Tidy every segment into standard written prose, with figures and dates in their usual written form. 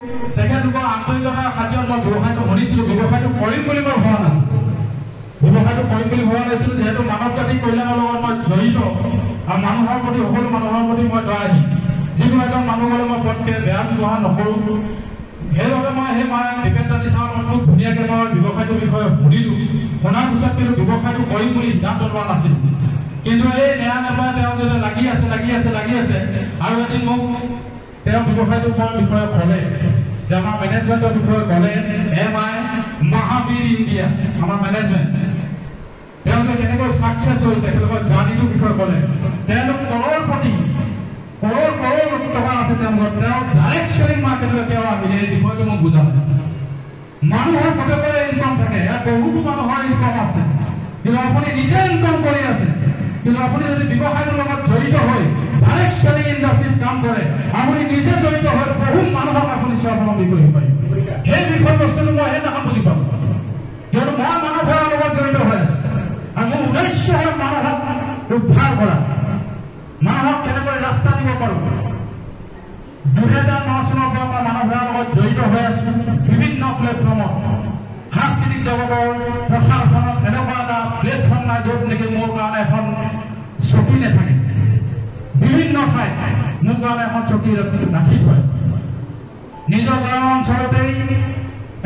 তেখেতলোকৰ আন্তৰিকতাৰ খাতিৰত মই ব্যৱসায়টো শুনিছিলোঁ। ব্যৱসায়টো কৰিম বুলি মই ভবা নাছিলোঁ। ব্যৱসায়টো কৰিম বুলি ভবা নাছিলোঁ যিহেতু মানৱ জাতিৰ কল্যাণৰ লগত মই জড়িত আৰু মানুহৰ প্ৰতি সকলো মানুহৰ প্ৰতি মই দয়াহী। যিকোনো এজন মানুহ গ'লে মই পটকে বেয়া ব্যৱহাৰ নকৰোঁ। সেইবাবে মই সেই দীপেন দানি ছাৰৰ খুব ধুনীয়াকৈ মই ব্যৱসায়টোৰ বিষয়ে শুনিলোঁ। শুনাৰ পিছত কিন্তু ব্যৱসায়টো কৰিম বুলি সিদ্ধান্ত লোৱা নাছিলোঁ। কিন্তু এই নেয়া নেপায় তেওঁ যেতিয়া লাগি আছে আৰু এদিন মোক তেওঁ ব্যৱসায়টোৰ বিষয়ে ক'লে, আমাৰ মেনেজমেণ্টৰ বিষয়ে ক'লে, MI মহাবীৰ ইণ্ডিয়া আমাৰ মেনেজমেণ্ট তেওঁলোকে কেনেকৈ ছাকচেছ হ'ল তেখেতলোকৰ জাৰ্ণিটোৰ বিষয়ে ক'লে। তেওঁলোক কৰোড়পতি কৰোড় টকা আছে তেওঁলোকৰ। তেওঁ ডাইৰেক্ট চেলিং মাৰ্কেটলৈ তেওঁ আহিলে এই বিষয়টো মোক বুজালে। মানুহৰ পটকৰে ইনকাম থাকে, ইয়াত বহুতো মানুহৰ ইনকাম আছে, কিন্তু আপুনি নিজে ইনকাম কৰি আছে। কিন্তু আপুনি যদি ব্যৱসায়টোৰ লগত জড়িত হৈ ডাইৰেক্ট চেলিং ইণ্ডাষ্ট্ৰীত কাম কৰে, আপুনি নিজে জড়িত হৈ বহুত মানুহক আপুনি স্বাৱলম্বী কৰিব পাৰিব। সেই বিষয় বস্তুটো মই সেইদিনাখন বুজি পালোঁ, কিয়নো মই মানৱ সেৱাৰ লগত জড়িত হৈ আছোঁ আৰু মোৰ উদ্দেশ্য হয় মানুহক উদ্ধাৰ কৰা, মানুহক কেনেকৈ ৰাস্তা দিব পাৰোঁ। 2009 চনৰ পৰা মই মানৱ সেৱাৰ লগত জড়িত হৈ আছোঁ বিভিন্ন প্লেটফৰ্মত। সাংস্কৃতিক জগতৰ প্ৰশাসনত এনেকুৱা এটা প্লেটফৰ্ম নাই য'ত নেকি মোৰ কাৰণে এখন চকী নাথাকে। বিভিন্ন ঠাইত মোৰ কাৰণে এখন চকী ৰাখি থয়। নিজৰ গাঁও অঞ্চলতেই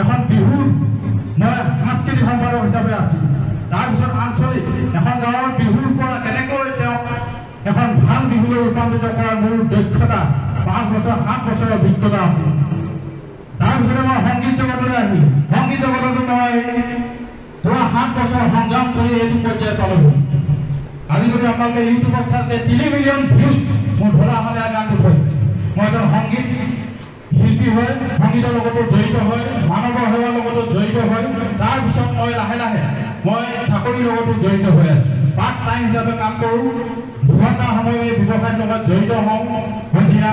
এখন বিহুৰ মই সাংস্কৃতিক সম্পাদক হিচাপে আছোঁ। তাৰপিছত আঞ্চলিক এখন গাঁৱৰ বিহুৰ পৰা কেনেকৈ তেওঁক এখন ভাল বিহুলৈ ৰূপান্তৰিত কৰাৰ মোৰ দক্ষতা 5 বছৰ 7 বছৰৰ অভিজ্ঞতা আছে। তাৰপিছতে মই সংগীত জগতলৈ আহিলোঁ। সংগীত জগততো মই যোৱা 7 বছৰ সংগ্ৰাম কৰি এইটো পৰ্যায় পালোঁ। আজি যদি আপোনালোকে ইউটিউবত চালে 3 মিলিয়ন ভিউজ মোৰ ধৰা আমালে গানটো হৈছে। মই এজন সংগীত শিল্পী হৈ সংগীতৰ লগতো জড়িত হৈ মানৱৰ সেৱাৰ লগতো জড়িত হৈ তাৰপিছত মই লাহে লাহে মই চাকৰিৰ লগতো জড়িত হৈ আছোঁ। পাৰ্ট টাইম হিচাপে কাম কৰোঁ। 2 ঘণ্টা সময় এই ব্যৱসায়ৰ লগত জড়িত হওঁ সন্ধিয়া।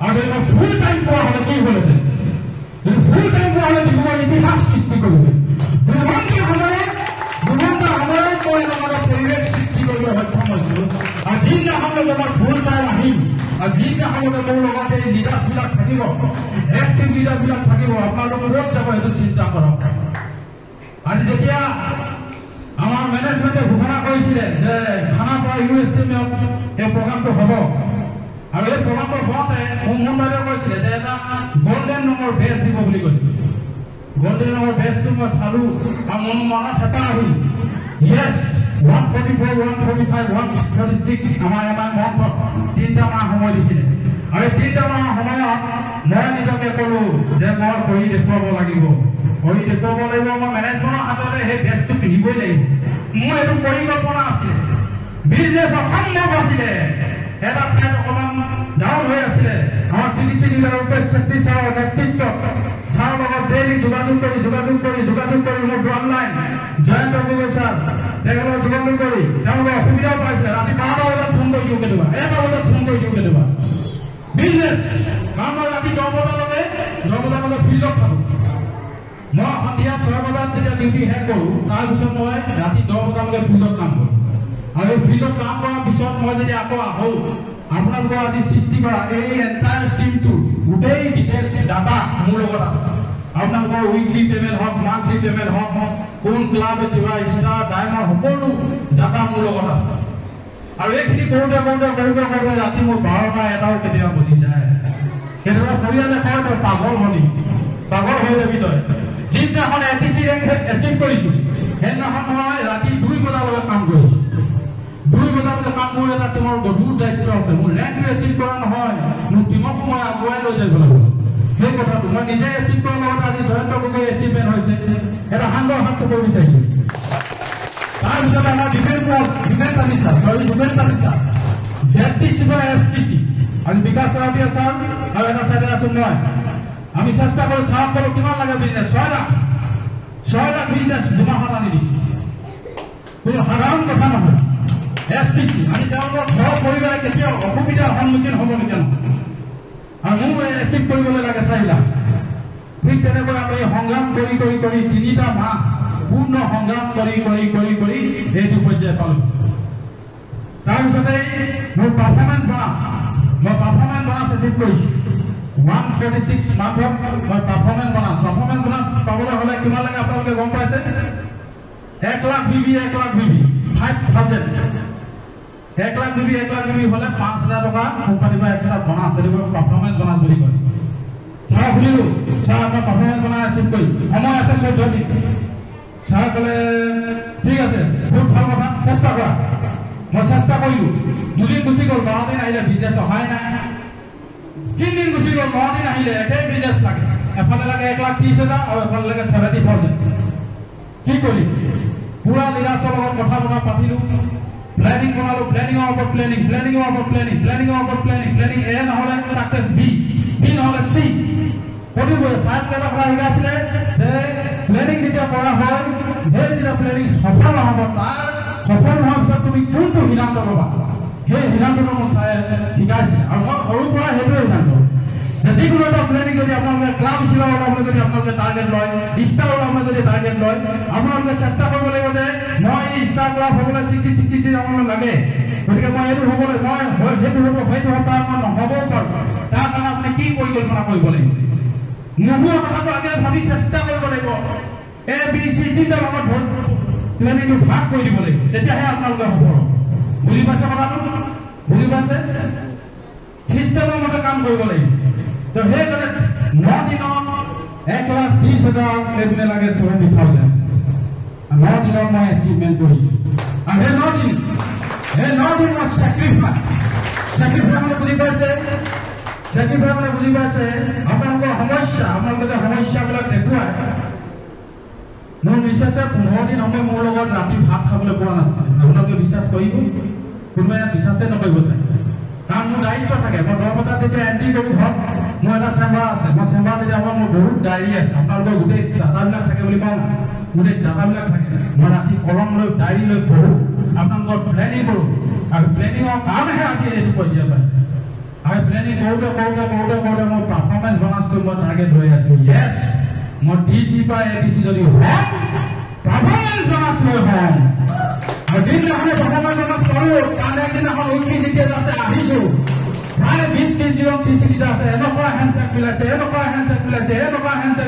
আৰু যদি মই ফুল টাইম পোৱা হ'লে কি হ'লহেঁতেন? যদি ফুল টাইম পোৱা হ'লে ডিব্ৰুগড় ইতিহাস সৃষ্টি কৰিলে। 2 ঘণ্টা সময়ত মই লগতে পৰিৱেশ সৃষ্টি কৰিবলৈ সক্ষম হৈছিলোঁ। আৰু যিদিনাখন মই ফুল টাইম আহিম আৰু যিদিনাখন মোৰ লগতে লিডাৰ্ছবিলাক থাকিব, এক্টিভ লিডাৰ্ছবিলাক থাকিব, আপোনালোক ক'ত যাব সেইটো চিন্তা কৰক। আজি যেতিয়া আমাৰ মেনেজমেণ্টে ঘোষণা কৰিছিলে যে খানাপাৰা ইউনিভাৰ্চিটিত এই প্ৰগ্ৰামটো হ'ব, আৰু এই প্ৰগ্ৰামটো হওঁতে মোৰ মন বাইদেউ কৈছিলে যে এটা গল্ডেন ৰঙৰ বেজ দিব বুলি কৈছিলে। গল্ডেন ৰঙৰ বেজটো মই চালোঁ আৰু মোৰ মনত হেঁপাহ আহিল। ইয়েছ, 144, 145, 146 আমাৰ মন্থত 3টা মাহ সময় দিছিলে। আৰু এই 3টা মাহ সময়ত মই নিজকে ক'লোঁ যে মই কৰি দেখুৱাব লাগিব, কৰি দেখুৱাব লাগিব। মই মেনেজমেণ্টৰ হাততে সেই বেজটো পিন্ধিবই লাগিব। মোৰ এইটো পৰিকল্পনা আছিলে। বিজনেছ অসম্ভৱ আছিলে। এটা ঠাইত অকণমান ডাউন হৈ আছিলে। আমাৰ CDC ডিলাৰ ৰূপেশ চেত্ৰী ছাৰৰ নেতৃত্বত ছাৰৰ লগত ডেইলি যোগাযোগ কৰি মোৰ অনলাইন জয়ন্ত গগৈ ছাৰ তেখেতৰ যোগাযোগ কৰি তেওঁলোকে অসুবিধাও পাইছিলে। ৰাতি 12টা বজাত ফোন কৰি দিওঁ, কেতিয়াবা 1টা বজাত ফোন কৰি দিওঁ, কেতিয়াবা বিজনেছ। কাৰণ মই ৰাতি 10 বজালৈকে ফিল্ডত থাকোঁ। মই সন্ধিয়া 6 বজাত যেতিয়া ডিউটি শেষ কৰোঁ, তাৰপিছত মই ৰাতি 10 বজালৈকে ফিল্ডত কাম কৰোঁ। আৰু এই ফিল্ডত কাম কৰাৰ পিছত মই যদি আকৌ আহোঁ, আপোনালোকৰ আজি সৃষ্টি কৰা এই এণ্টায়াৰ টিমটোৰ গোটেই ডিটেইলছ ডাটা মোৰ লগত আছে। আপোনালোকৰ উইকলি পেমেণ্ট হওক, মান্থলি পেমেণ্ট হওক, কোন ক্লাবে যোৱা ষ্টাৰ ডায়মণ্ড সকলো ডাটা মোৰ লগত আছে। আৰু এইখিনি কৰোঁতে ৰাতি মোৰ 12টা 1টাও কেতিয়াবা বুজি যায়। কেতিয়াবা পৰিয়ালে কয় তই পাগল হৈ যাবি তই। যিদিনাখন ATC ৰেংক এচিভ কৰিছোঁ সেইদিনাখন মই ৰাতি 2 বজালৈকে কাম কৰিছোঁ। 2 বজালৈকে কাম কৰি এটা টিমৰ গধুৰ দায়িত্ব আছে। মোৰ ৰেংকটো এচিভ কৰা নহয়, মোৰ টিমকো মই আগুৱাই লৈ যাব লাগিব। সেই কথাটো মই নিজে এচিভ কৰাৰ লগত আজি জয়ন্ত গগৈ এচিভমেণ্ট হৈছে। এটা সান্দৰ হাত চকৰি বিচাৰিছোঁ। তাৰপিছত আমাৰ ভূপেন তালিচা ZTC পৰা STC আজি বিকাশ ৰাৱতীয়া ছাৰ আৰু এটা চাইডে আছোঁ মই। আমি চেষ্টা কৰি চাওক কৰোঁ কিমান লাগে বিজনেছ। 6 লাখ বিজনেছ 2 মাহত আনি দিছোঁ। কোনো সাধাৰণ কথা নহয়। STC আমি তেওঁলোকৰ ঘৰৰ পৰিবাৰে কেতিয়াও অসুবিধাৰ সন্মুখীন হ'বলগীয়া নহয়। আৰু মোৰ এচিভ কৰিবলৈ লাগে 4 লাখ। ঠিক তেনেকৈ আমি সংগ্ৰাম কৰি 3টা মাহ পূৰ্ণ সংগ্ৰাম কৰি এইটো পৰ্যায় পালোঁ। তাৰপিছতে মোৰ পাৰফৰ্মেঞ্চ বোনাছ এচিভ কৰিছোঁ। 146 মান্থত মই পাৰফৰ্মেন্স বোনাছ পাবলৈ হলে কিমান লাগে আপোনালোকে গম পাইছে 1 লাখ বিবি 5000 1 লাখ বিবি হলে 5000 টকা কোম্পানী বা এক্সট্ৰা বোনাছ দিব পাৰফৰ্মেন্স বোনাছ বুলি কয় ছাৰ শুনিলো ছাৰ মই পাৰফৰ্মেন্স বোনাছ ৰিচিভ কৰি সময় আছে 14 দিন ছাৰ কলে ঠিক আছে বহুত ভাল কথা চেষ্টা কৰা মই চেষ্টা কৰিলো দুদিন গুচি গ'ল 12 দিন আহিলে বিজনেছ অহাই নাই 3 দিন গুচি গ'ল 9 দিন আহিলে একেই বিজনেছ লাগে এফালে লাগে 1,30,000 আৰু এফালে লাগে 74,000 কি কৰি পুৰা লিডাৰছৰ লগত কথা পাতিলো প্লেনিং বনালো প্লেনিংৰ ওপৰত প্লেনিং এ নহলে সাকসেস বি নহলে সি প্ৰতিবাৰে সাত কেইটা কথা শিকাইছিলে প্লেনিং যেতিয়া কৰা হয় সেই যেতিয়া প্লেনিং সফল হ'ব তাৰ সফল হোৱাৰ পিছত তুমি কোনটো সিদ্ধান্ত ল'বা সেই সিদ্ধান্তটো মই শিকাইছিলে আৰু মই সৰুৰ পৰা সেইটোৱে সিদ্ধান্ত যিকোনো এটা প্লেনিং যদি আপোনালোকে ক্লাব হিচাপে ওলাবলৈ যদি আপোনালোকে টাৰ্গেট লয় ষ্টাৰ ওলাবলৈ যদি টাৰ্গেট লয় আপোনালোকে চেষ্টা কৰিব লাগিব যে মই ষ্টাৰ ক্লাব হ'বলৈ 60 যাবলৈ লাগে গতিকে মই এইটো হ'বলৈ মই সেইটো হ'ব তাৰ মই নহ'বও পাৰোঁ তাৰ কাৰণে আপুনি কি পৰিকল্পনা কৰিব লাগিব নোহোৱা কথাটো আগে ভাবি চেষ্টা কৰিব লাগিব এ বি চি তিনিটা ভাগত প্লেনিংটো ভাগ কৰি দিব লাগিব তেতিয়াহে আপোনালোকে সফল বুজি পাইছে কথাটো বুজি পাইছে চিষ্টেমৰ মতে কাম কৰিব লাগিব তো সেই কাৰণে 9 দিনত 1,20,000 এইপিনে লাগে 70,000 9 দিনত মই এচিভমেণ্ট কৰিছোঁ আৰু সেই 9 দিন মই চেক্ৰিফাইচ মানে বুজি পাইছে আপোনালোকৰ আপোনালোকে যে সমস্যাবিলাক দেখুৱায় মোৰ বিশ্বাসে 15 দিন সময় মোৰ লগত ৰাতি ভাত খাবলৈ পোৱা নাছিল আপোনালোকে বিশ্বাস কৰিব কোনোবাই ইয়াত বিশ্বাসে নকৰিব চাগে কাৰণ মোৰ দায়িত্ব থাকে মই 10 বজাত যেতিয়া এণ্ট্ৰি কৰোঁ ঘৰত মোৰ এটা চেম্বাৰ আছে মই চেম্বাৰ যেতিয়া মোৰ বহুত ডায়েৰী আছে আপোনালোকৰ গোটেই ডাটাবিলাক থাকে বুলি কওঁ গোটেই ডাটাবিলাক থাকে মই ৰাতি কলম লৈ ডায়েৰী লৈ পঢ়োঁ আপোনালোকৰ প্লেনিং কৰোঁ আৰু প্লেনিঙৰ কাৰণেহে আজি এইটো পৰ্যায় পাইছে আৰু প্লেনিং কৰোঁতে মই পাৰফৰ্মেন্স বোনাছটো মই টাৰ্গেট লৈ আছোঁ য়েছ মই ডিচি বা এডিচি যদি হয় পাৰফৰ্মেন্স বোনাছ লৈ হ'ম আৰু যিদিনাখনে পাৰফৰ্মেন্স বোনাছ কৰোঁ তাৰ একদিনাখন উইকলি যেতিয়া আছে আহিছোঁ প্ৰায় 20 কেজি 30 লিটাৰ আছে এনেকুৱা হেণ্ডচেক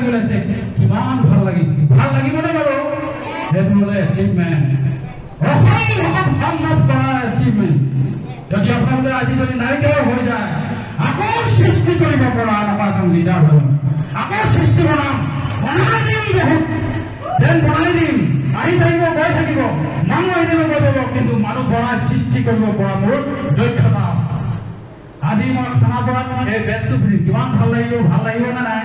মিলাইছে কিমান ভাল লাগিছে ভাল লাগিবনে বাৰু সেইটো হ'লে এচিভমেণ্ট সম্ভৱ কৰা এচিভমেণ্ট যদি আপোনালোকে আজি যদি নাইকিয়া হৈ যায় আকৌ সৃষ্টি কৰিব পৰা এনেকুৱা এজন লিডাৰ হ'ল আকৌ সৃষ্টি বনাই দিম আহি থাকিব গৈ থাকিব মানুহ আহি থাকিব গৈ থাকিব কিন্তু মানুহ বনাই সৃষ্টি কৰিব পৰা মোৰ দক্ষতা আছে আজি মই খানাপাৰাত এই বেচটো ফ্ৰী কিমান ভাল লাগিব নে নাই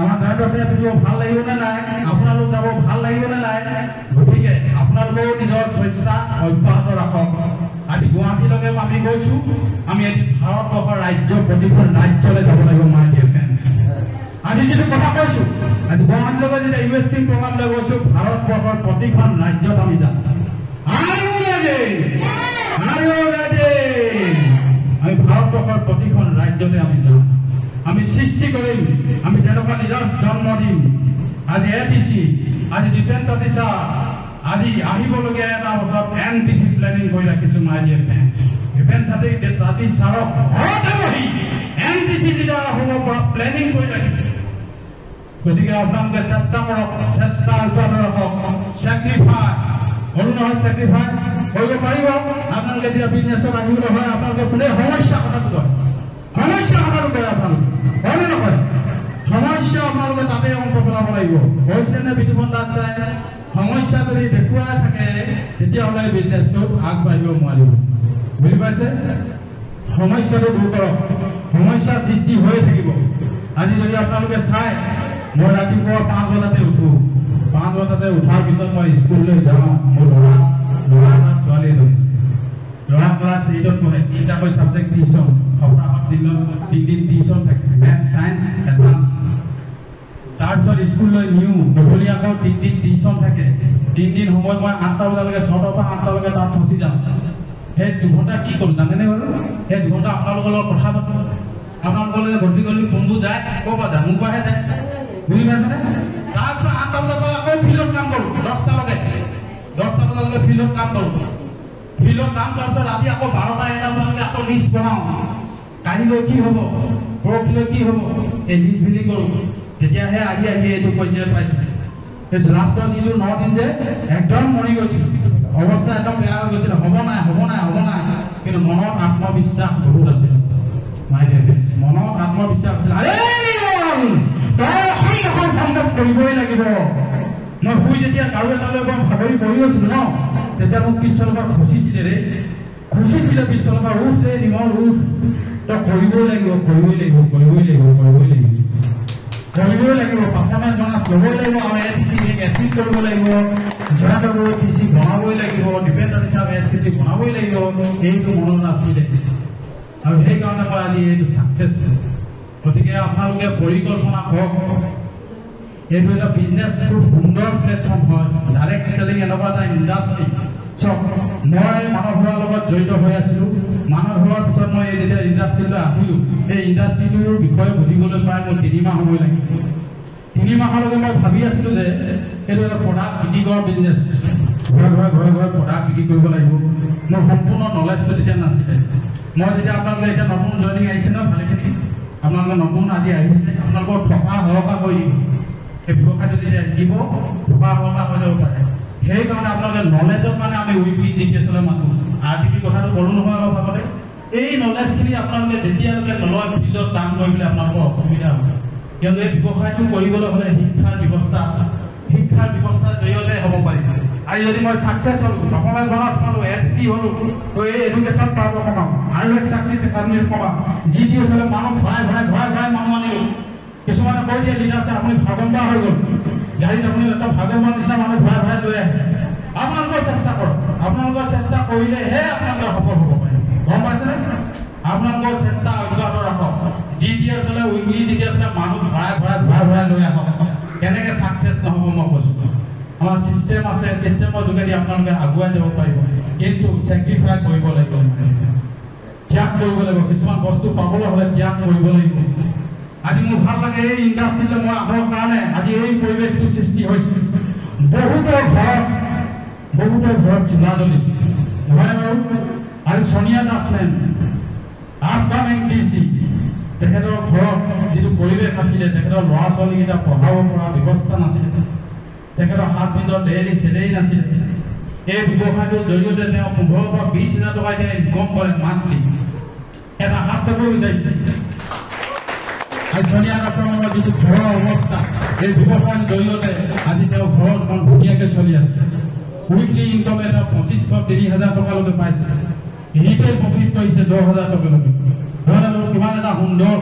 আমাৰ গাঁৱত আছে ফ্ৰীও ভাল লাগিব নে নাই আপোনালোক যাব ভাল লাগিব নে নাই গতিকে আপোনালোকেও নিজৰ চেষ্টা অব্যাহত ৰাখক আজি গুৱাহাটীলৈকে আমি গৈছোঁ আমি এটি ভাৰতবৰ্ষৰ ৰাজ্য প্ৰতিখন ৰাজ্যলৈ যাব লাগিব মাই ডিয়াৰ ফ্ৰেণ্ডছ আজি যিটো কথা কৈছোঁ আজি গুৱাহাটীলৈকে যেতিয়া US টিম প্ৰগ্ৰামলৈ গৈছোঁ ভাৰতবৰ্ষৰ প্ৰতিখন ৰাজ্যত আমি যাম আমি ভাৰতবৰ্ষৰ প্ৰতিখন ৰাজ্যতে আমি যাম আমি সৃষ্টি কৰিম আমি তেনেকুৱা লিডাৰ জন্ম দিম আজি এডিচি আজি ডিফেন্স অফিচাৰ আজি আহিবলগীয়া এটা বছৰত NTC প্লেনিং কৰি ৰাখিছোঁ মাই ডিয়াৰ ফ্ৰেণ্ডছ ডিফেন্স আজি ছাৰক ঘৰতে বহি NTC লিডাৰ হ'ব পৰা প্লেনিং কৰি ৰাখিছোঁ গতিকে আপোনালোকে চেষ্টা কৰক চেষ্টা অব্যাহত ৰাখক চেক্ৰিফাই হ'ল নহয় চেক্ৰিফাই কৰিব পাৰিব আপোনালোকে যেতিয়া বিজনেছত আহিবলৈ হয় আপোনালোকে কোনে সমস্যা কথাটো কয় আপোনালোকে হয়নে নকয় সমস্যা আপোনালোকে তাতে অংক পেলাব লাগিব হৈছেনে বিতুপন দাস চাই সমস্যা যদি দেখুৱাই থাকে তেতিয়াহ'লে বিজনেছটোত আগবাঢ়িব নোৱাৰিব বুজি পাইছে সমস্যাটো দূৰ কৰক সমস্যা সৃষ্টি হৈ থাকিব আজি যদি আপোনালোকে চাই মই ৰাতিপুৱা 5 বজাতে উঠোঁ 5 বজাতে উঠাৰ পিছত মই স্কুললৈ যাওঁ মোৰ ল'ৰা এটা ছোৱালী এজনী ল'ৰা ক্লাছ 8ত পঢ়ে 3টাকৈ ছাবজেক্ট টিউশ্যন সপ্তাহত দিনত 3 দিন টিউশ্যন থাকে মেথ ছায়েন্স এডভান্স তাৰপিছত স্কুললৈ নিওঁ গধূলি আকৌ 3 দিন টিউশ্যন থাকে 3 দিন সময় মই 8টা বজালৈকে 6টাৰ পৰা 8টা লৈকে তাত ফচি যাওঁ সেই 2 ঘণ্টা কি কৰোঁ জানেনে বাৰু সেই 2 ঘণ্টা আপোনালোকৰ লগত কথা পাতোঁ আপোনালোকলৈ গধূলি ফোনবোৰ যায় ক'ৰ পৰা যায় মোৰ পৰাহে যায় বুজি পাইছেনে তাৰপিছত 8টা বজাৰ পৰা আকৌ ফিল্ডত কাম কৰোঁ 10টা বজালৈকে ফিল্ডত কাম কৰোঁ ফিল্ডত কাম কৰাৰ পিছত ৰাতি আকৌ 12টা 1টা বজালৈকে আকৌ লিষ্ট বনাওঁ কালিলৈ কি হ'ব, পৰহিলৈ কি হ'ব, এই লিষ্ট বিলি কৰোঁ। তেতিয়াহে আহি এইটো পৰ্যায় পাইছোঁ। এই লাষ্টৰ যিটো 9 দিন যে একদম মৰি গৈছিল, অৱস্থা একদম বেয়া হৈ গৈছিল, হ'ব নাই। কিন্তু মনত আত্মবিশ্বাস বহুত আছিল। মাই ডিয়াৰ ফ্ৰেণ্ডছ, মনত আত্মবিশ্বাস আছিল। কৰিবই লাগিব। মই শুই যেতিয়া কাৰো এটালৈ ভাগৰি পৰি গৈছিলো ন, তেতিয়া মোক পিছফালৰ পৰা খুচিছিলে পিছফালৰ পৰা, উঠ ৰে নিমল উঠ, তই কৰিবই লাগিব। পাৰফৰ্মেঞ্চ বনাছ ল'বই লাগিব, আৰু SCC এচিভ কৰিব লাগিব, জয়দব PC বনাবই লাগিব, ডিফেণ্ডাৰ হিচাপে SCC বনাবই লাগিব। এইটো মনত আছিলে, আৰু সেইকাৰণে মই আজি এইটো ছাকচেছ। গতিকে আপোনালোকে পৰিকল্পনা কৰক। এইটো এটা বিজনেছ খুব সুন্দৰ প্লেটফৰ্ম হয়, ডাইৰেক্ট চেলিং এনেকুৱা এটা ইণ্ডাষ্ট্ৰী। চাওক, মই মানৱ সেৱাৰ লগত জড়িত হৈ আছিলোঁ। মানৱ সেৱাৰ পিছত মই যেতিয়া ইণ্ডাষ্ট্ৰীলৈ আহিলোঁ, এই ইণ্ডাষ্ট্ৰীটোৰ বিষয়ে বুজিবলৈ প্ৰায় মোৰ 3 মাহ সময় লাগিল। 3 মাহলৈকে মই ভাবি আছিলোঁ যে এইটো এটা প্ৰডাক্ট বিক্ৰী কৰা বিজনেছ, ঘৰে প্ৰডাক্ট বিক্ৰী কৰিব লাগিব। মোৰ সম্পূৰ্ণ নলেজটো তেতিয়া নাছিলে। মই যেতিয়া আপোনালোকে এতিয়া নতুন জইনিং আহিছে ন, ভালেখিনি আপোনালোকে নতুন আজি আহিছে, আপোনালোকক থকা সহকাৰ কৰি দিব। এই ব্যৱসায়টো যেতিয়া শিকিব, থকা সহকাৰ হৈ যাব পাৰে। সেইকাৰণে আপোনালোকে নলেজৰ কাৰণে আমি উইকলি জিপিএছলৈ মাতোঁ। RTP কথাটো ক'লোঁ নহয় অলপ আগতে। এই নলেজখিনি আপোনালোকে যেতিয়ালৈকে নলয়, ফিল্ডত কাম কৰিবলৈ আপোনালোকৰ অসুবিধা হ'ব। কিয়নো এই ব্যৱসায়টো কৰিবলৈ হ'লে শিক্ষাৰ ব্যৱস্থা আছে। শিক্ষাৰ ব্যৱস্থাৰ জৰিয়তে হ'ব পাৰিব। আৰু যদি মই ছাকচেছ হ'লোঁ, পাৰফৰ্মেঞ্চ বনাছ পালোঁ, SC হ'লোঁ, তো এই এডুকেশ্যন পাৰ্টৰ কমাম আৰু ছাকচেছ একাডেমীৰ কমাম। GTS হ'লে মানুহ ভৰাই মানুহ আনিলোঁ। কিছুমানে কৈ দিয়ে লিডাৰ আছে, আপুনি ভাগম্বা হৈ গ'ল, গাড়ীত আপুনি এটা ভাগম্বাৰ নিচিনা মানুহ ভৰাই লৈ আহে। আপোনালোকৰ চেষ্টা কৰক। আপোনালোকৰ চেষ্টা কৰিলেহে আপোনালোকে সফল হ'ব পাৰিব। গম পাইছেনে? আপোনালোকৰ চেষ্টা অব্যাহত ৰাখক। GTS হ'লে উইকলি GTS হ'লে মানুহ ভৰাই লৈ আহক। কেনেকৈ ছাকচেছ নহ'ব মই কৈছোঁ। আমাৰ ছিষ্টেম আছে, ছিষ্টেমৰ যোগেদি আপোনালোকে আগুৱাই যাব পাৰিব। কিন্তু চেক্ৰিফাই কৰিব লাগিব, ত্যাগ কৰিব লাগিব। কিছুমান বস্তু পাবলৈ হ'লে ত্যাগ কৰিব লাগিব। আজি মোৰ ভাল লাগে, এই ইণ্ডাষ্ট্ৰীলৈ মই আহৰ কাৰণে আজি এই পৰিৱেশটো সৃষ্টি হৈছে। বহুতৰ ঘৰত চোলা জ্বলিছে, নহয়নে বাৰু? আজি Sonia Das ma'am, upcoming DC, তেখেতৰ ঘৰত যিটো পৰিৱেশ আছিলে, তেখেতৰ ল'ৰা ছোৱালীকেইটা পঢ়াব পৰা ব্যৱস্থা নাছিলে, তেখেতৰ হাত ভিতৰত ডেইলি চেলেৰি নাছিলে। এই ব্যৱসায়টোৰ জৰিয়তে তেওঁ 15,000 পৰা 20,000 টকা এতিয়া ইনকম কৰে মান্থলি। এটা হাত চাব বিচাৰিছে। সোনিয়া দাসৰ যিটো ঘৰৰ অৱস্থা, এই ব্যৱসায়ৰ জৰিয়তে আজি তেওঁ ঘৰখন ধুনীয়াকৈ চলি আছে। উইকলি ইনকম এটা 25,000-30,000 টকালৈকে পাইছে। ৰিটেইল প্ৰফিট কৰিছে 10,000 টকালৈকে। কিমান এটা সুন্দৰ।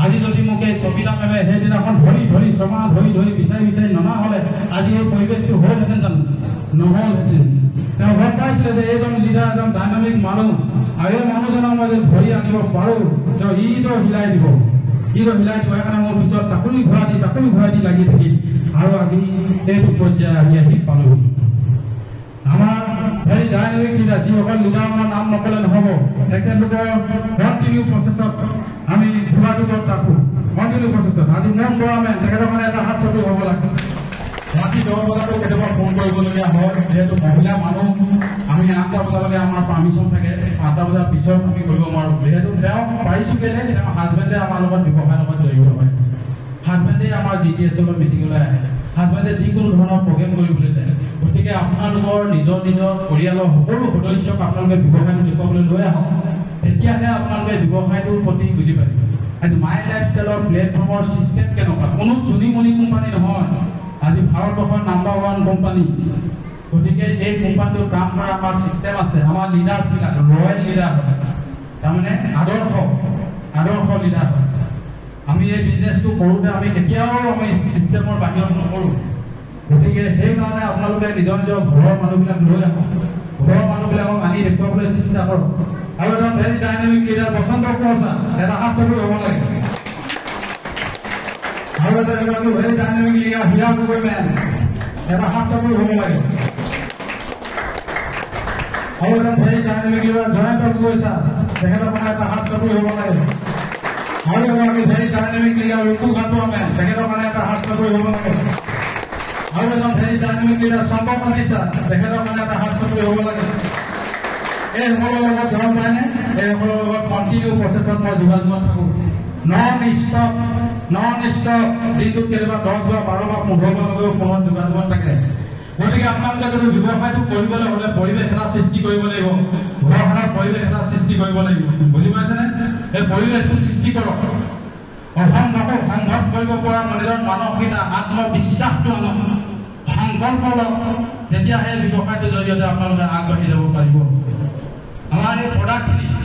আজি যদি মোক এই সবিতা মেমে সেইদিনাখন ধৰি ছমাহ ধৰি বিচাৰি ননা হ'লে আজি এই পৰিৱেশটো হ'লহেঁতেন জানো? নহ'লহেঁতেন। তেওঁ গম পাইছিলে যে এইজন লিডাৰ, এজন ডাইনামিক মানুহ, আৰু এই মানুহজনক মই যে ধৰি আনিব পাৰোঁ, তেওঁ ইটো হিলাই দিব। সেইকাৰণে মোৰ পিছত তাকনি ঘূৰাই দি লাগি থাকিল, আৰু আজি এইটো পৰ্যায়ে আহি পালোঁ। আমাৰ ভেৰি ডাইনামিক লিডাৰ, যিসকল লিডাৰ আমাৰ নাম নকলে নহ'ব, তেখেতলোকৰ কণ্টিনিউ প্ৰচেছত আমি যোগাযোগত ৰাখোঁ। কণ্টিনিউ প্ৰচেছত আজি মন গৰমে তেখেতৰ কাৰণে এটা হাত চাপি হ'ব লাগে। ৰাতি 10 বজাতো কেতিয়াবা ফোন কৰিবলগীয়া হয়, যিহেতু মহিলা মানুহ। আমি 8টা বজালৈকে আমাৰ পাৰ্মিশ্যন থাকে, 8টা বজাৰ পিছত আমি কৰিব নোৱাৰোঁ। যিহেতু তেওঁ পাৰিছোঁ কেলে, তেওঁ হাজবেণ্ডে আমাৰ লগত ব্যৱসায়ৰ লগত জড়িত হয়। হাজবেণ্ডে আমাৰ GTS লগত মিটিঙলৈ আহে, হাজবেণ্ডে যিকোনো ধৰণৰ প্ৰগ্ৰেম কৰিবলৈ যায়। গতিকে আপোনালোকৰ নিজৰ পৰিয়ালৰ সকলো সদস্যক আপোনালোকে ব্যৱসায়টো দেখুৱাবলৈ লৈ আহক। তেতিয়াহে আপোনালোকে ব্যৱসায়টোৰ প্ৰতি বুজি পাৰিব। আজি মাই লাইফষ্টাইলৰ প্লেটফৰ্মৰ ছিষ্টেম কেনেকুৱা? কোনো চুনিমনি কোম্পানী নহয়, আজি ভাৰতবৰ্ষৰ নাম্বাৰ 1 কোম্পানী। গতিকে এই কোম্পানীটোৰ কাম কৰা আমাৰ ছিষ্টেম আছে। আমাৰ লিডাৰ্ছবিলাক ৰয়েল লিডাৰ হয়, তাৰমানে আদৰ্শ লিডাৰ হয়। আমি এই বিজনেছটো কৰোঁতে আমি কেতিয়াও ছিষ্টেমৰ বাহিৰত নকৰোঁ। গতিকে সেইকাৰণে আপোনালোকে নিজৰ ঘৰৰ মানুহবিলাক লৈ আহক, ঘৰৰ মানুহবিলাকক আনি দেখুৱাবলৈ চেষ্টা কৰক। আৰু এজন ভেৰি ডাইনামিক লিডাৰ বসন্ত কোঁৱৰ, এটা হাত চাপি হ'ব লাগে। আৰু এজন ভেৰি ডাইনামিক লিডাৰ হীৰা গগৈ মেম, এটা হাত চাপি হ'ব লাগে। আৰু এজন very dynamic leader Jayanta Gogoi sir, তেখেতৰ কাৰণে এটা হাত চাপি হ'ব লাগে। আৰু এগৰাকী ভেৰি ডাইনামিক লিডাৰ ঋতু খাটুৱা মেম, তেখেতৰ কাৰণে এটা হাত চাপি হ'ব লাগে। আৰু এজন ভেৰি ডাইনামিক লিডাৰ শংকৰ কান্তি ছাৰ, তেখেতৰ কাৰণে এটা হাত চাপি হ'ব লাগে। এই সকলৰ লগত গৰম পায়নে? এইসকলৰ লগত কণ্টিনিউ প্ৰচেছত মই যোগাযোগত থাকোঁ। নন ষ্টপ দিনটোত কেতিয়াবা 10 বা 12 বা 15 বাৰলৈকে ফোনত যোগাযোগত থাকে। গতিকে আপোনালোকে যদি ব্যৱসায়টো কৰিবলৈ হ'লে পৰিৱেশ এটা সৃষ্টি কৰিব লাগিব, ঘৰখনৰ পৰিৱেশ এটা সৃষ্টি কৰিব লাগিব। বুজি পাইছেনে? এই পৰিৱেশটো সৃষ্টি কৰক। অসম্ভৱক সম্ভৱ কৰিব পৰা নিজৰ মানসিকতা আত্মবিশ্বাসটো আনক, সংকল্প লওক, তেতিয়া সেই ব্যৱসায়টোৰ জৰিয়তে আপোনালোকে আগবাঢ়ি যাব পাৰিব। আমাৰ এই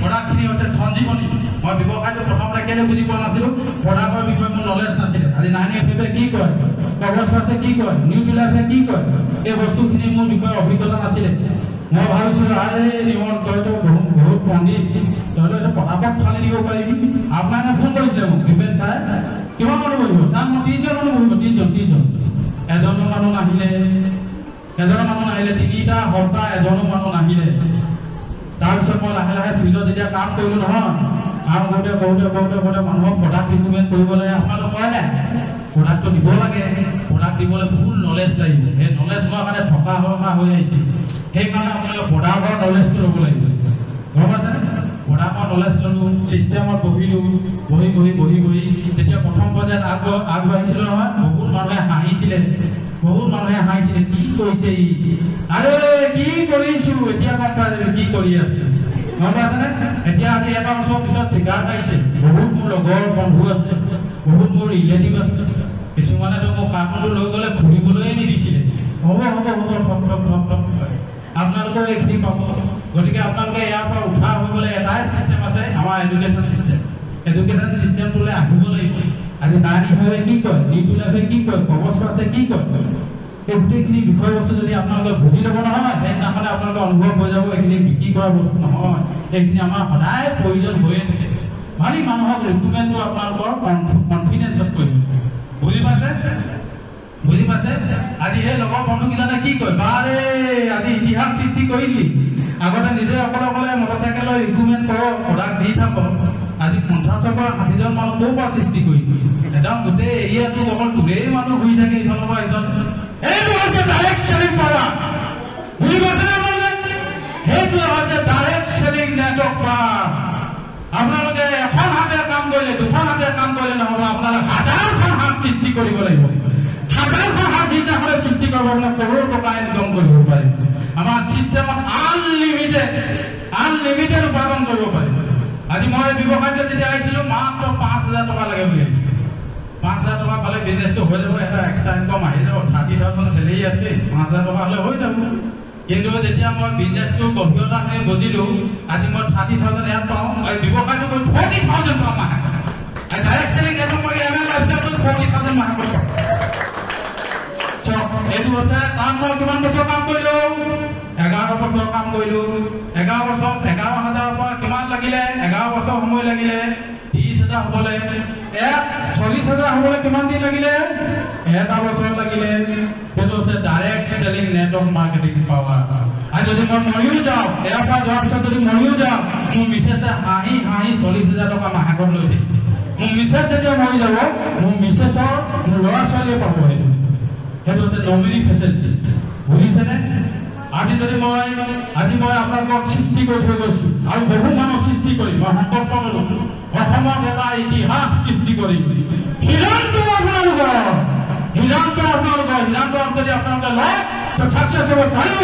প্ৰডাক্টখিনি হৈছে সঞ্জীৱনী। মই ব্যৱসায়টো প্ৰথমতে কেলৈ বুজি পোৱা নাছিলোঁ, প্ৰডাক্টৰ বিষয়ে মোৰ নলেজ নাছিলে। আজি 9FF কি কয়, কভাৰ্ছ কি কয়, নিউট্ৰিলাইফে কি কয়, এই বস্তুখিনি মোৰ বিষয়ে অভিজ্ঞতা নাছিলে। মই ভাবিছিলোঁ নিমল তইতো বহুত পণ্ডিত, তইতো এইটো পটাপট ফালি দিব পাৰিবি। আপোনালোকে ফোন কৰিছিলে মোক, দীপেন ছাৰ কিমান মানুহ বহিব? ছাৰ মই 3জন মানুহ বহিব, 3জন। এজনো মানুহ নাহিলে, 3টা সপ্তাহ এজনো মানুহ নাহিলে। তাৰপিছত মই লাহে লাহে ফিল্ডত যেতিয়া কাম কৰিলোঁ নহয়, কাম কৰোঁতে মানুহক প্ৰডাক্ট ৰিকমেণ্ড কৰিব লাগে। আপোনালোকে কয় নাই প্ৰডাক্টটো দিব লাগে, প্ৰডাক্ট দিবলৈ ফুল নলেজ লাগিব। সেই নলেজ লোৱাৰ কাৰণে থকা হৈ আহিছে। সেইকাৰণে আপোনালোকে প্ৰডাক্টৰ নলেজটো ল'ব লাগিব। গম পাইছেনে? প্ৰডাক্টৰ নলেজ ল'লোঁ, ছিষ্টেমত বহি তেতিয়া প্ৰথম পৰ্যায়ত আগবাঢ়িছিলোঁ নহয়, বহুত মানুহে হাঁহিছিলে, কি কৰিছে ই, আৰে কি কৰিছোঁ, এতিয়া গম পাই যাবি কি কৰি আছে। গম পাইছেনে? এতিয়া আজি 1 বছৰৰ পিছত চিগাৰ পাইছে। বহুত মোৰ লগৰ বন্ধু আছে, বহুত মোৰ ৰিলেটিভ আছে। কিছুমানেতো মোক কামটো লৈ গ'লে ফুৰিবলৈ নিদিছিলে। হ'ব আপোনালোকেও এইখিনি পাব। গতিকে আপোনালোকে ইয়াৰ পৰা উঠা হ'বলৈ এটাই চিষ্টেম আছে, আমাৰ এডুকেশ্যন চিষ্টেমটোলৈ আহিব লাগিব। আজি 9FF কি কয়, নিউট্ৰিলাইফে কি কয়, কভাৰ্ছে কি কয়, এই গোটেইখিনি বিষয়বস্তু যদি আপোনালোকে বুজি ল'ব নহয়, সেইদিনাখনে আপোনালোকে অনুভৱ হৈ যাব এইখিনি বিক্ৰী কৰা বস্তু নহয়, এইখিনি আমাৰ সদায় প্ৰয়োজন হৈয়ে থাকে। মানে মানুহক ৰিকমেণ্ডটো আপোনালোকৰ কনফিডেঞ্চত কৰিব। বুজি পাইছে? আজি সেই লগৰ বন্ধুকেইজনে কি কয়, বাৰে আজি ইতিহাস সৃষ্টি কৰি দিলি। আগতে নিজে অকলে মটৰচাইকেলৰ ৰিকমেণ্ড কৰক, প্ৰডাক্ট দি থাকক। আজি 50ৰ পৰা 60জন মানুহ ক'ৰ পৰা সৃষ্টি কৰি একদম গোটেই এৰিয়াটো অকল তোৰেই মানুহ ঘূৰি থাকে ইফালৰ পৰা ইজন। এইটো হৈছে ডাইৰেক্ট চেলিং পাৱাৰ। বুজি পাইছেনে আপোনালোকে? সেইটো হৈছে ডাইৰেক্ট চেলিং নেটৱৰ্ক পাৱাৰ। আপোনালোকে এখন হাতে কাম কৰিলে, 2খন হাতে কাম কৰিলে নহ'ব, আপোনালোকে 1000খন হাত সৃষ্টি কৰিব লাগিব। 1000খন হাত যিদিনাখনে সৃষ্টি কৰিব আপোনাক কৰোৰ টকা ইনকম কৰিব পাৰিব। আমাৰ চিষ্টেমত আনলিমিটেড উপাৰ্জন কৰিব পাৰিব। আজি মই ব্যৱসায়টো যেতিয়া আহিছিলোঁ মাত্ৰ 5000 টকা লাগে বুলি আহিছিলোঁ। 5000 টকা পালে বিজনেছটো হৈ যাব, এটা এক্সট্ৰা ইনকম আহি যাব। 30,000 চেলেৰি আছে, 5000 টকা হ'লে হৈ যাব। কিন্তু যেতিয়া মই বিজনেছটো গভীৰতাখিনি বুজিলোঁ, আজি মই 30,000 ইয়াত পাওঁ, ব্যৱসায়টো কৰি 40,000 পাওঁ মাহে। ডাইৰেক্ট চেলিং নেটৱৰ্ক কৰি লাইফষ্টাইলটো 40,000 মাহে পাওঁ। এইটো হৈছে তাত মই কিমান বছৰ কাম কৰিলোঁ? 11 বছৰ কাম কৰিলোঁ। 11,000 পৰা কিমান লাগিলে? 11 বছৰ সময় লাগিলে 30,000 হ'বলৈ। 40,000 হ'বলৈ কিমান দিন লাগিলে? 1 বছৰ লাগিলে। সেইটো হৈছে direct selling network marketing power. আৰু যদি মই মৰিও যাওঁ, ইয়াৰ পৰা যোৱাৰ পিছত যদি মৰিও যাওঁ, মোৰ মিছেছে হাঁহি 40,000 টকা মাহেকত লৈ দিয়ে। মোৰ মিছেছ যেতিয়া মৰি যাব, মোৰ ল'ৰা ছোৱালীয়ে পাব। সেইটো হৈছে নমিনি ফেচিলিটি। বুজিছেনে? আজি মই আপোনালোকক সৃষ্টি কৰি থৈ গৈছোঁ আৰু বহু মানুহ সৃষ্টি কৰিম। মই সংকল্প ল'লোঁ অসমত এটা ইতিহাস সৃষ্টি কৰিম। হিৰাণটো আপোনালোকৰ যদি আপোনালোকে লয় চাকচেছ হ'ব পাৰিব।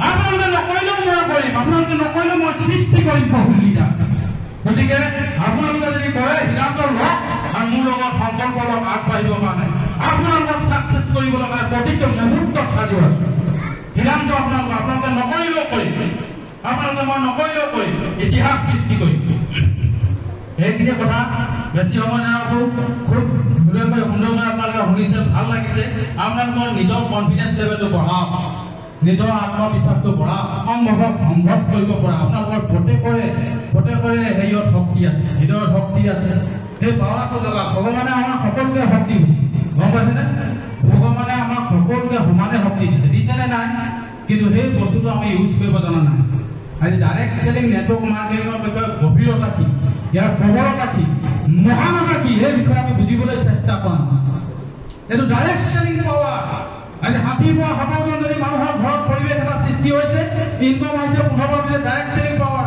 আপোনালোকে নকৰিলেও মই কৰিম, আপোনালোকে নকৰিলেও মই সৃষ্টি কৰিম বহু লিডাৰ। গতিকে আপোনালোকে যদি কৰে সিদ্ধান্ত লওক আৰু মোৰ লগত সংকল্প লওক আগবাঢ়িবৰ কাৰণে, আপোনালোকক চাকচেছ কৰিবলৈ কাৰণে প্ৰতিটো মুহূৰ্তত সাজু আছে। সিদ্ধান্ত আপোনালোকে নকৰিলেও কৰিম, আপোনালোকে মই নকৰিলেও কৰিম, ইতিহাস সৃষ্টি কৰিম। সেইখিনি কথা বেছি সময় নাৰাখোঁ, খুব সুন্দৰকৈ আপোনালোকে শুনিছে, ভাল লাগিছে। আপোনালোকৰ নিজৰ কনফিডেঞ্চ লেভেলটো বঢ়াওক, নিজৰ আত্মবিশ্বাসটো বঢ়াওক, সম্ভৱ কৰিব পৰা। আপোনালোকৰ প্ৰত্যেকৰে হেৰিয়ত শক্তি আছে, হৃদয়ত শক্তি আছে। সেই পাৱাৰটো জগাওক। ভগৱানে আমাক সকলোকে শক্তি দিছে, গম পাইছেনে? ভগৱানে আমাক সকলোকে সমানে শক্তি দিছেনে নাই? কিন্তু সেই বস্তুটো আমি ইউজ কৰিব জনা নাই। আজি ডাইৰেক্ট চেলিং নেটৱৰ্ক মাৰ্কেটিঙৰ বিষয়ে গভীৰতা কি, ইয়াৰ প্ৰবলতা কি, মহানতা কি, সেই বিষয়ে আমি বুজিবলৈ চেষ্টা কৰাম। এইটো ডাইৰেক্ট চেলিং পাৱাৰ। আজি 60 পৰা 70জন যদি মানুহৰ ঘৰত পৰিৱেশ এটা সৃষ্টি হৈছে, ইনকম হৈছে 15 ডাইৰেক্ট চেলিং পাৱাৰ।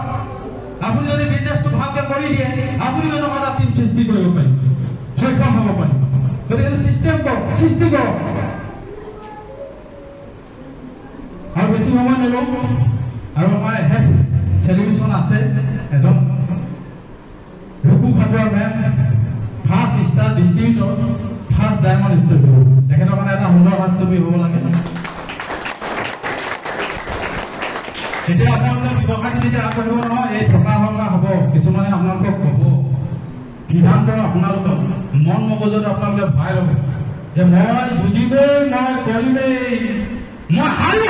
আপুনি যদি বিজনেছটো ভালকৈ কৰি দিয়ে আপুনি এনেকুৱা এটা টিম সৃষ্টি কৰিব পাৰিব, সক্ষম হ'ব পাৰিব। গতিকে চিষ্টেম কৰক, সৃষ্টি কৰক। আৰু বেছি সময় নলওঁ। আৰু আমাৰ হেড চেলিব্ৰেশ্যন আছে এজন ৰঘু খাটুৱাৰ ma'am, first star distributor, first diamond star. তেখেতৰ কাৰণে এটা সুন্দৰ হাত ছবি হ'ব লাগে। যেতিয়া আপোনালোকে ব্যৱসায়টো যেতিয়া আগবাঢ়িব নহয়, এই থকা ভংগা হ'ব। কিছুমানে আপোনালোকক ক'ব, সিদ্ধান্ত আপোনালোকক মন মগজুত আপোনালোকে ভৰাই ল'ব যে মই যুঁজিবই, মই কৰিমেই, মই হাৰি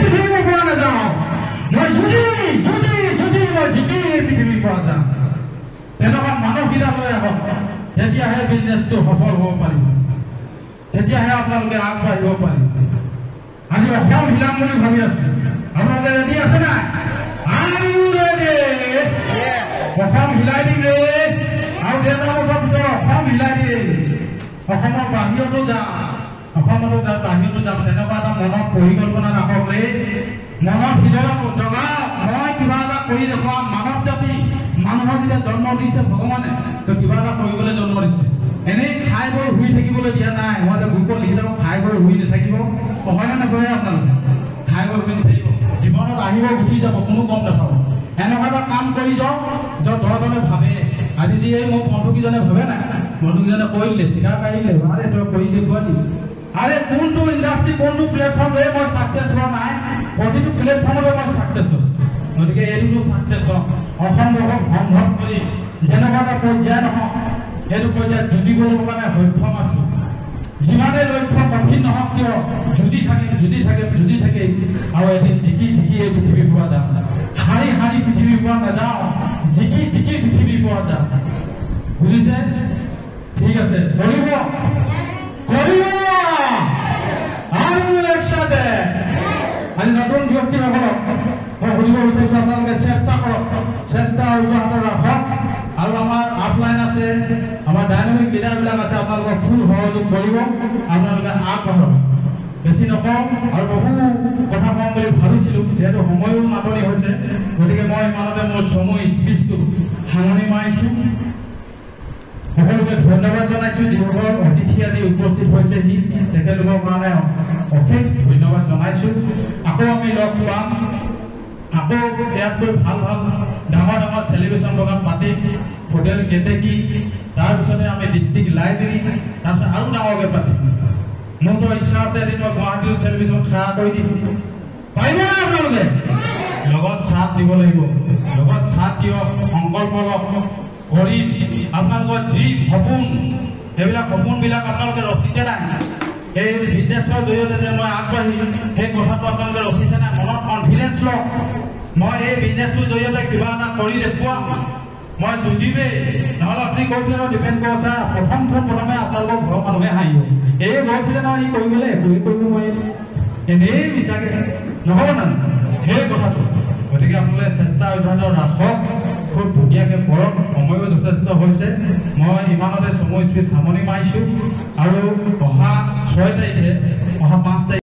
পৃথিৱীৰ পৰা নাযাওঁ, মই যুঁজি মই জিকি পৃথিৱীৰ পৰা যাম। তেনেকুৱা মানসিকতা লৈ আহক, তেতিয়াহে বিজনেছটো সফল হ'ব পাৰিব, তেতিয়াহে আপোনালোকে আগবাঢ়িব পাৰিব। আজি অসম হিলাম বুলি ভাবি আছো, আপোনালোকে ৰেডি আছে নাই? অসম হিলাই দিম ৰে। আৰু 1.5 বছৰ পিছত অসম হিলাই দিম। অসমৰ বাহিৰতো যাম, অসমতো যাম, বাহিৰতো যাম। তেনেকুৱা এটা মনত পৰিকল্পনা ৰাখক ৰে। মনত হৃদয়ত জগাওক, মই কিবা এটা কৰি দেখুৱাম। মানৱ জাতি, মানুহৰ যেতিয়া জন্ম দিছে ভগৱানে, তো কিবা এটা কৰিবলৈ জন্ম দিছে। এনেই খাই বৈ শুই থাকিবলৈ দিয়া নাই। মই যে গ্ৰুপত লিখি থাকোঁ, খাই বৈ শুই নাথাকিব। হয়নে নকৰে আপোনালোকে? খাই বৈ শুই নাথাকিব, জীৱনত আহিব গুচি যাব, কোনো গম নাপাব। এনেকুৱা এটা কাম কৰি যাওক য'ত দহজনে ভাবে। আজি যি এই মোৰ বন্ধুকেইজনে ভাবে নাই, বন্ধুকেইজনে কৈ দিলে, চিকাৰ পাৰিলে, আৰে তই কৰি দেখুৱা দি। আৰে কোনটো ইণ্ডাষ্ট্ৰি, কোনটো প্লেটফৰ্মে মই ছাকচেছ হোৱা নাই, প্ৰতিটো প্লেটফৰ্মতে মই ছাকচেছ হৈছোঁ। গতিকে এইটো ছাকচেছ হওক, অসম্ভৱক সম্ভৱ কৰি যেনেকুৱা এটা পৰ্যায় নহওক, সেইটো পৰ্যায়ত যুঁজিবলৈ কাৰণে সক্ষম আছোঁ। যিমানে লক্ষ্য কঠিন নহওক কিয়, যুঁজি থাকে আৰু এদিন জিকি এই পৃথিৱীৰ পৰা যাম। হাৰি পৃথিৱীৰ পৰা নাযাওঁ, জিকি পৃথিৱীৰ পৰা যাম। বুজিছে? ঠিক আছে, কৰিব আৰু একসাথে। আজি নতুন ব্যক্তিসকলক মই সুধিব বিচাৰিছোঁ, আপোনালোকে চেষ্টা কৰক, চেষ্টা অব্যাহত ৰাখক। আৰু আমাৰ আপলাইন আছে, আমাৰ ডাইনামিক লিডাৰবিলাক আছে, আপোনালোকক ফুল সহযোগ কৰিব, আপোনালোকে আগবাঢ়ক। বেছি নকওঁ আৰু বহু কথা কম বুলি ভাবিছিলোঁ, যিহেতু সময়ো নাটনি হৈছে। গতিকে মই ইমানতে মোৰ চমু স্পীচটো সামৰণি মাৰিছোঁ। সকলোকে ধন্যবাদ জনাইছোঁ। যিসকল অতিথি আদি উপস্থিত হৈছেহি তেখেতলোকৰ কাৰণে অশেষ ধন্যবাদ জনাইছোঁ। আকৌ আমি লগ পাম, আকৌ ইয়াতকৈ ভাল ডাঙৰ চেলিব্ৰেশ্যন প্ৰগ্ৰাম পাতিম। হোটেল কেতেকী, তাৰপিছতে আমি ডিষ্ট্ৰিক্ট লাইব্ৰেৰী, তাৰপিছত আৰু ডাঙৰকৈ পাতিম। মোৰতো ইচ্ছা আছে এদিন মই গুৱাহাটীত চেলিব্ৰেশ্যন খাৰা কৰি দিম। পাৰিব নাই আপোনালোকে? লগত চাথ দিব লাগিব, লগত চাথ দিয়ক, সংকল্প লওক, কৰিম। আপোনালোকৰ যি সপোন, সেইবিলাক সপোনবিলাক আপোনালোকে ৰচিছে নাই? এই বিজনেছৰ জৰিয়তে যে মই আগবাঢ়িম, সেই কথাটো আপোনালোকে ৰচিছে নাই? মনত কনফিডেঞ্চ লওক, মই এই বিজনেছটোৰ জৰিয়তে কিবা এটা কৰি দেখুৱাম, মই যুঁজিমেই। নহ'লে আপুনি কৈছিলে ন ডিপেণ্ড কৰক ছাৰ, প্ৰথমে আপোনালোকৰ ঘৰৰ মানুহে হাঁহিব। এই গৈছিলে নহয় সি কৰিবলৈ, একোৱে কৰিব নোৱাৰিম, এনেই মিছাকৈ নহ'ব জানো সেই কথাটো? গতিকে আপোনালোকে চেষ্টা অব্যাহত ৰাখক, খুব ধুনীয়াকৈ কৰক। সময়ো যথেষ্ট হৈছে। মই ইমানতে চমু স্পীচ সামৰণি মাৰিছোঁ। আৰু অহা 6 তাৰিখে, অহা 5 তাৰিখে